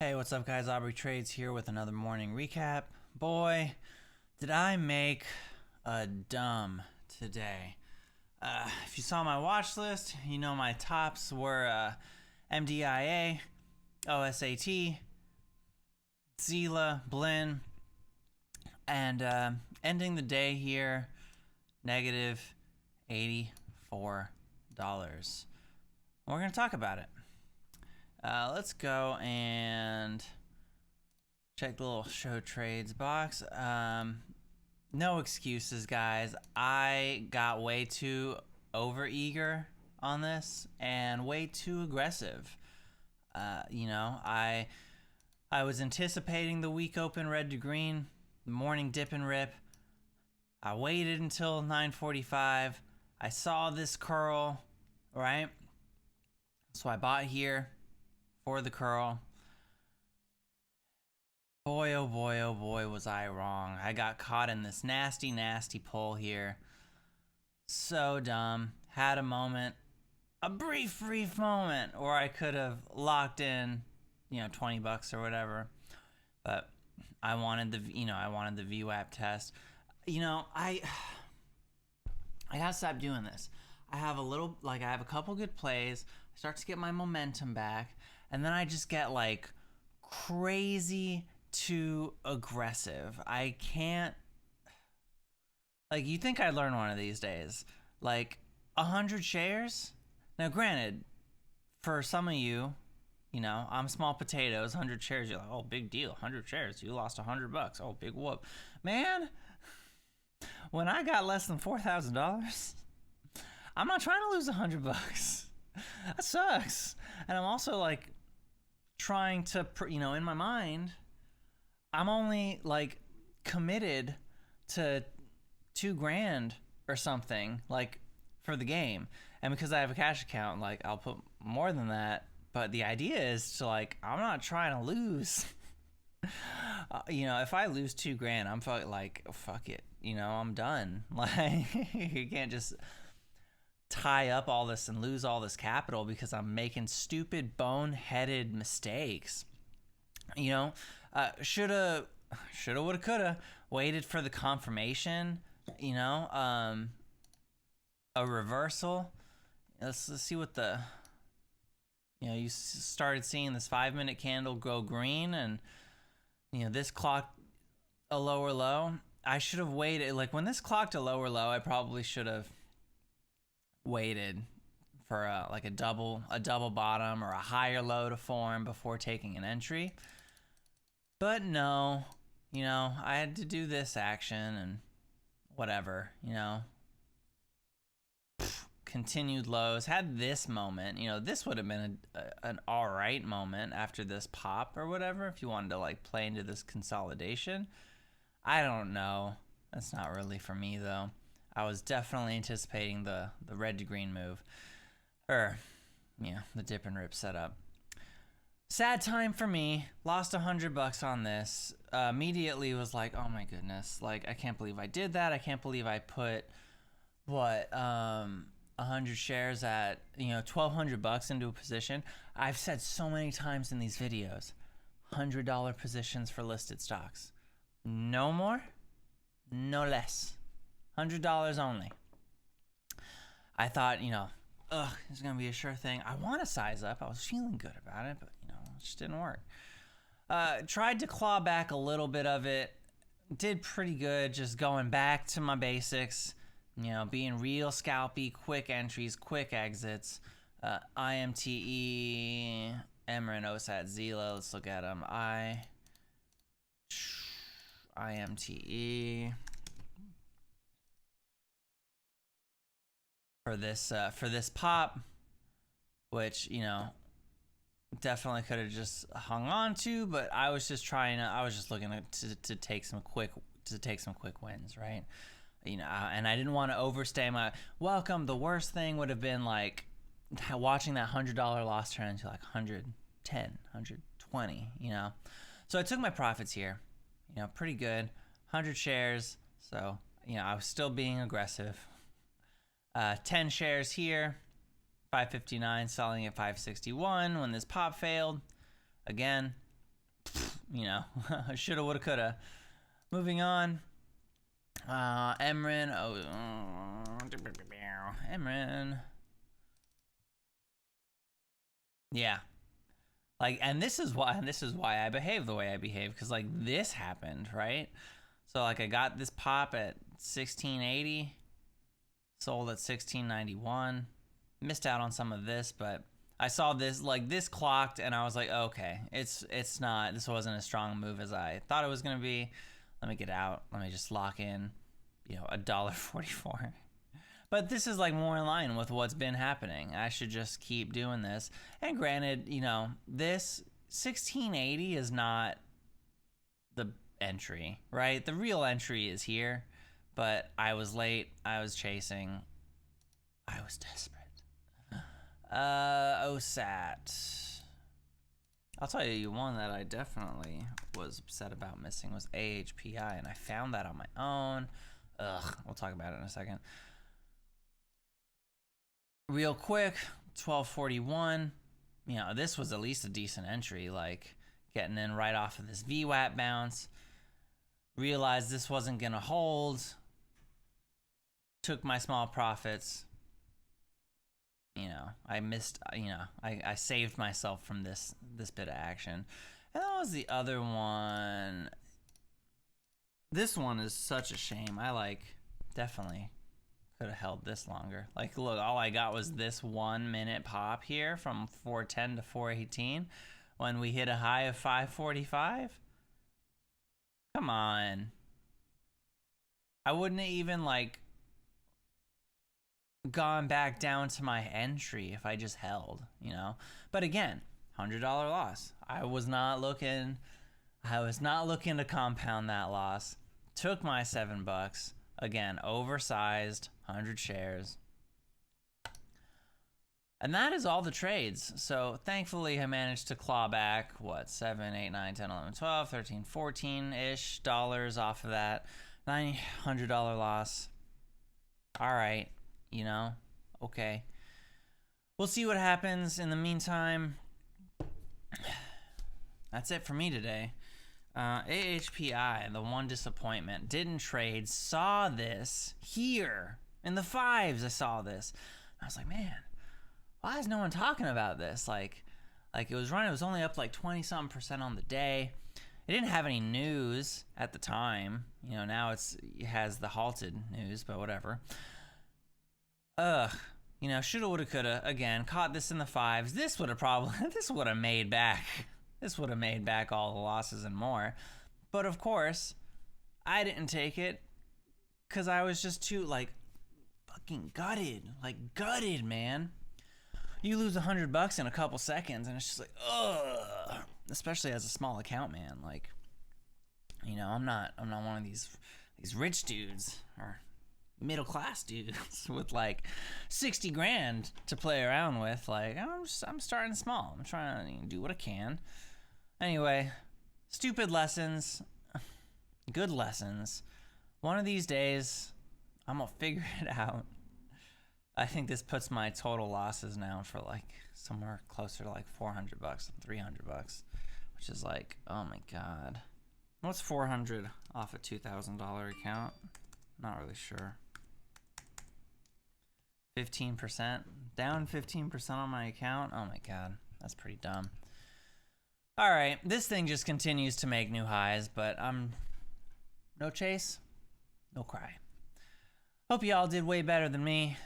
Hey, what's up, guys? Aubrey Trades here with another morning recap. Boy, did I make a dumb today. If you saw my watch list, you know my tops were MDIA, OSAT, Zila, Blinn, and ending the day here, negative $84. We're going to talk about it. Let's go and check the little show trades box. No excuses, guys. I got way too overeager on this and way too aggressive. I was anticipating the week open red to green, the morning dip and rip. I waited until 9:45. I saw this curl, right? So I bought here for the curl. Boy, oh boy, oh boy, was I wrong. I got caught in this nasty, nasty pull here. So dumb. Had a moment, a brief moment where I could have locked in, $20 or whatever. But I wanted the VWAP test. I gotta stop doing this. I have a couple good plays. I start to get my momentum back. And then I just get like crazy too aggressive. I can't, you think I'd learn one of these days. 100 shares? Now granted, for some of you, I'm small potatoes, 100 shares, you're like, oh, big deal, 100 shares, you lost $100. Oh, big whoop. Man, when I got less than $4,000, I'm not trying to lose $100. That sucks. And I'm also trying to, in my mind, I'm only committed to $2,000 or something for the game. And because I have a cash account, I'll put more than that. But the idea is to I'm not trying to lose. If I lose $2,000, I'm fuck it. I'm done. You can't just tie up all this and lose all this capital because I'm making stupid boneheaded mistakes. Shoulda, woulda, coulda waited for the confirmation. A reversal. Let's see what the. You started seeing this 5-minute candle go green, and this clocked a lower low. I should have waited. When this clocked a lower low, I probably should have waited for a double bottom or a higher low to form before taking an entry. But no, I had to do this action and whatever, continued lows, had this moment. This would have been an all right moment after this pop or whatever if you wanted to play into this consolidation. I don't know. That's not really for me though. I was definitely anticipating the red to green move. The dip and rip setup. Sad time for me. Lost $100 on this. Immediately was like, oh my goodness. I can't believe I did that. I can't believe I put 100 shares at $1,200 into a position. I've said so many times in these videos, $100 positions for listed stocks. No more, no less. $100 only. I thought, it's gonna be a sure thing. I want to size up. I was feeling good about it, but it just didn't work. Tried to claw back a little bit of it. Did pretty good, just going back to my basics. Being real scalpy, quick entries, quick exits. IMTE, Emran, OSAT, Zila. Let's look at them. IMTE. For this pop, which definitely could have just hung on to, but I was just looking to take some quick wins, right? And I didn't want to overstay my welcome. The worst thing would have been watching that $100 loss turn into 110, 120, So I took my profits here, pretty good, 100 shares. So I was still being aggressive. 10 shares here, 559, selling at 561 when this pop failed. Again, you know, shoulda, woulda, coulda. Moving on. Emrin. Emrin. Yeah. Like, and this is why I behave the way I behave, because like this happened, right? So like I got this pop at 1680, sold at 1691. Missed out on some of this, but I saw this, like this clocked, and I was like, okay, it's not, this wasn't a strong move as I thought it was gonna be. Let me get out. Let me just lock in, you know, $1.44. But this is like more in line with what's been happening. I should just keep doing this. And granted, you know, this 1680 is not the entry, right? The real entry is here, but I was late. I was chasing. I was desperate. OSAT. I'll tell you one that I definitely was upset about missing was AHPI, and I found that on my own. Ugh, we'll talk about it in a second. Real quick, 1241. You know, this was at least a decent entry, like getting in right off of this VWAP bounce. Realized this wasn't gonna hold. Took my small profits. You know, I missed, you know, I saved myself from this bit of action. And that was the other one. This one is such a shame. I like definitely could have held this longer. Like, look, all I got was this 1 minute pop here from 410 to 418 when we hit a high of 545. Come on. I wouldn't have even like gone back down to my entry if I just held, you know. But again, $100 loss. I was not looking to compound that loss. Took my $7. Again, oversized, 100 shares. And that is all the trades. So thankfully I managed to claw back, what, 7, 8, 9, 10, 11, 12, 13, 14-ish dollars off of that. $900 loss. All right, you know, okay. We'll see what happens. In the meantime, that's it for me today. AHPI, the one disappointment, didn't trade, saw this here in the fives. I saw this. I was like, man, why is no one talking about this? Like it was running, it was only up like 20-something% on the day. It didn't have any news at the time. You know, now it has the halted news, but whatever. You know, shoulda, woulda, coulda. Again, caught this in the fives. This would have made back. This would have made back all the losses and more. But of course, I didn't take it because I was just too, like, fucking gutted. Like, gutted, man. You lose $100 in a couple seconds, and it's just like, ugh. Especially as a small account, man. Like, you know, I'm not one of these rich dudes or middle class dudes with like 60 grand to play around with. Like, I'm starting small. I'm trying to do what I can. Anyway, stupid lessons, good lessons. One of these days, I'm gonna figure it out. I think this puts my total losses now for like somewhere closer to like $400 and $300, which is like, oh my god. What's 400 off a $2,000 account? Not really sure. 15%, down 15% on my account. Oh my god, that's pretty dumb. All right, this thing just continues to make new highs, but no chase, no cry. Hope you all did way better than me.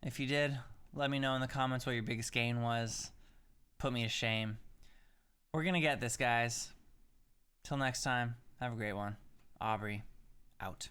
If you did, let me know in the comments what your biggest gain was. Put me to shame. We're gonna get this, guys. Till next time, have a great one. Aubrey, out.